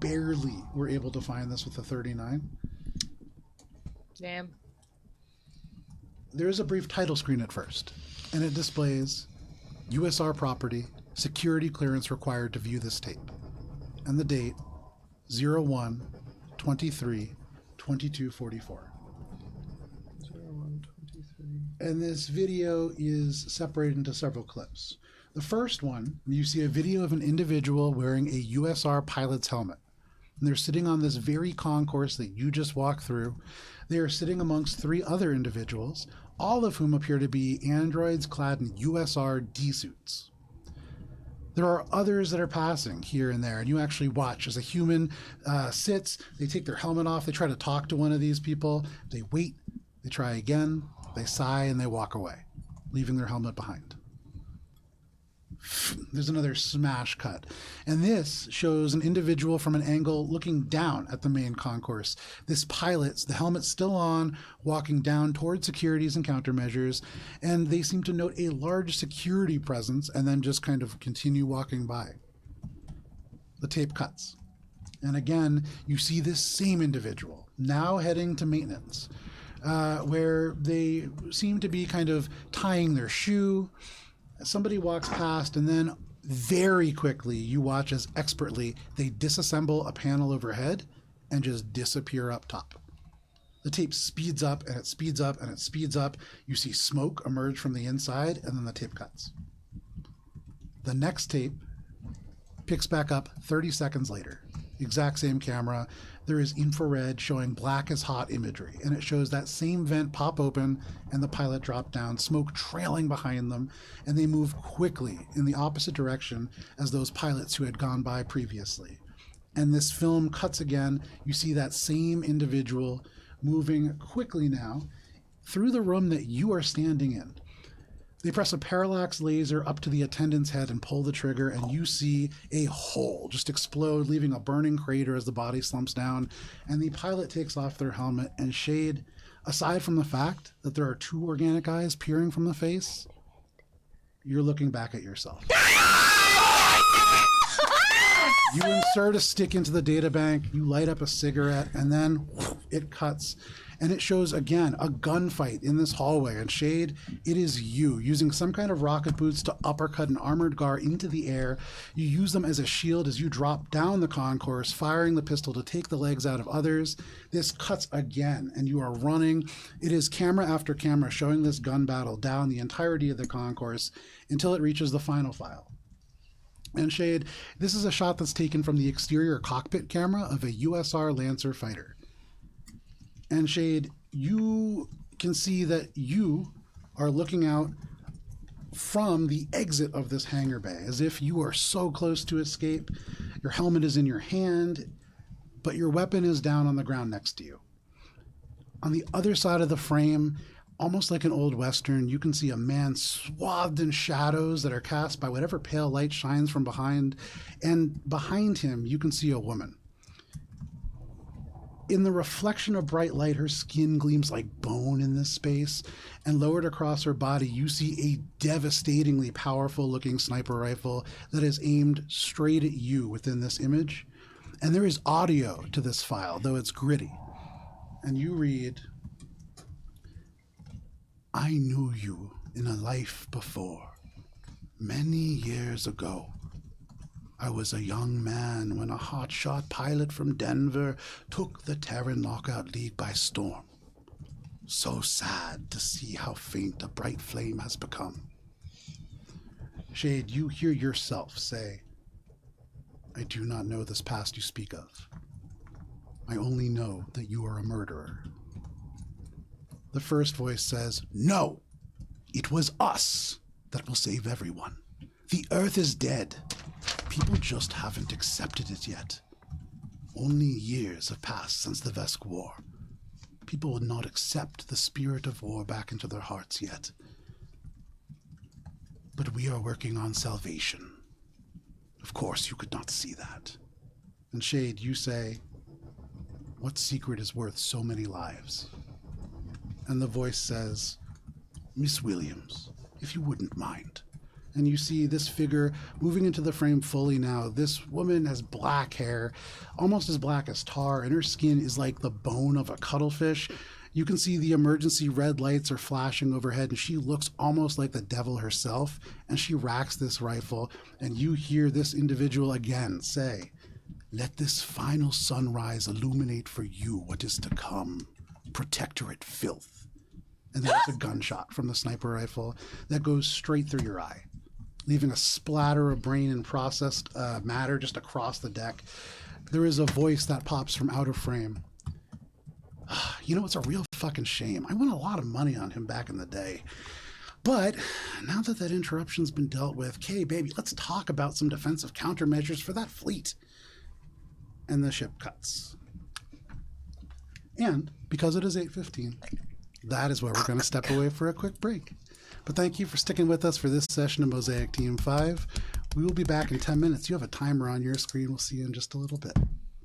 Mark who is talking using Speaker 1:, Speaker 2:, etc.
Speaker 1: barely were able to find this with the 39.
Speaker 2: Damn.
Speaker 1: There is a brief title screen at first, and it displays USR property, security clearance required to view this tape. And the date, 01/23/2244.
Speaker 3: 01/23.
Speaker 1: And this video is separated into several clips. The first one, you see a video of an individual wearing a USR pilot's helmet. And they're sitting on this very concourse that you just walked through. They are sitting amongst 3 other individuals, all of whom appear to be androids clad in USR D-suits. There are others that are passing here and there, and you actually watch as a human sits, they take their helmet off, they try to talk to one of these people, they wait, they try again, they sigh, and they walk away, leaving their helmet behind. There's another smash cut. And this shows an individual from an angle looking down at the main concourse. This pilot's, the helmet's still on, walking down towards securities and countermeasures, and they seem to note a large security presence and then just kind of continue walking by. The tape cuts. And again, you see this same individual, now heading to maintenance, where they seem to be kind of tying their shoe. Somebody walks past, and then very quickly you watch as expertly they disassemble a panel overhead and just disappear up top. The tape speeds up and it speeds up and it speeds up. You see smoke emerge from the inside, and then the tape cuts. The next tape picks back up 30 seconds later. Exact same camera. There is infrared showing black as hot imagery, and it shows that same vent pop open and the pilot drop down, smoke trailing behind them, and they move quickly in the opposite direction as those pilots who had gone by previously. And this film cuts again. You see that same individual moving quickly now through the room that you are standing in. They press a parallax laser up to the attendant's head and pull the trigger, and you see a hole just explode, leaving a burning crater as the body slumps down, and the pilot takes off their helmet. And Shade, aside from the fact that there are 2 organic eyes peering from the face, you're looking back at yourself. You insert a stick into the data bank, you light up a cigarette, and then it cuts. And it shows, again, a gunfight in this hallway. And Shade, it is you, using some kind of rocket boots to uppercut an armored guard into the air. You use them as a shield as you drop down the concourse, firing the pistol to take the legs out of others. This cuts again, and you are running. It is camera after camera showing this gun battle down the entirety of the concourse until it reaches the final file. And Shade, this is a shot that's taken from the exterior cockpit camera of a USR Lancer fighter. And Shade, you can see that you are looking out from the exit of this hangar bay, as if you are so close to escape. Your helmet is in your hand, but your weapon is down on the ground next to you. On the other side of the frame, almost like an old Western, you can see a man swathed in shadows that are cast by whatever pale light shines from behind. And behind him, you can see a woman. In the reflection of bright light, her skin gleams like bone in this space, and lowered across her body, you see a devastatingly powerful-looking sniper rifle that is aimed straight at you within this image. And there is audio to this file, though it's gritty. And you read, "I knew you in a life before, many years ago. I was a young man when a hotshot pilot from Denver took the Terran Knockout League by storm. So sad to see how faint a bright flame has become." Shade, you hear yourself say, "I do not know this past you speak of. I only know that you are a murderer." The first voice says, "No, it was us that will save everyone. The Earth is dead. People just haven't accepted it yet. Only years have passed since the Vesk War. People would not accept the spirit of war back into their hearts yet. But we are working on salvation. Of course, you could not see that." And Shade, you say, "What secret is worth so many lives?" And the voice says, "Miss Williams, if you wouldn't mind, and you see this figure moving into the frame fully now. This woman has black hair, almost as black as tar, and her skin is like the bone of a cuttlefish. You can see the emergency red lights are flashing overhead, and she looks almost like the devil herself, and she racks this rifle, and you hear this individual again say, "Let this final sunrise illuminate for you what is to come. Protectorate filth." And there's a gunshot from the sniper rifle that goes straight through your eye, leaving a splatter of brain and processed matter just across the deck. There is a voice that pops from out of frame. "You know, it's a real fucking shame. I won a lot of money on him back in the day. But now that that interruption's been dealt with, okay, baby, let's talk about some defensive countermeasures for that fleet." And the ship cuts. And because it is 8:15, that is where we're going to step away for a quick break. But thank you for sticking with us for this session of Mosaic Team 5. We will be back in 10 minutes. You have a timer on your screen. We'll see you in just a little bit.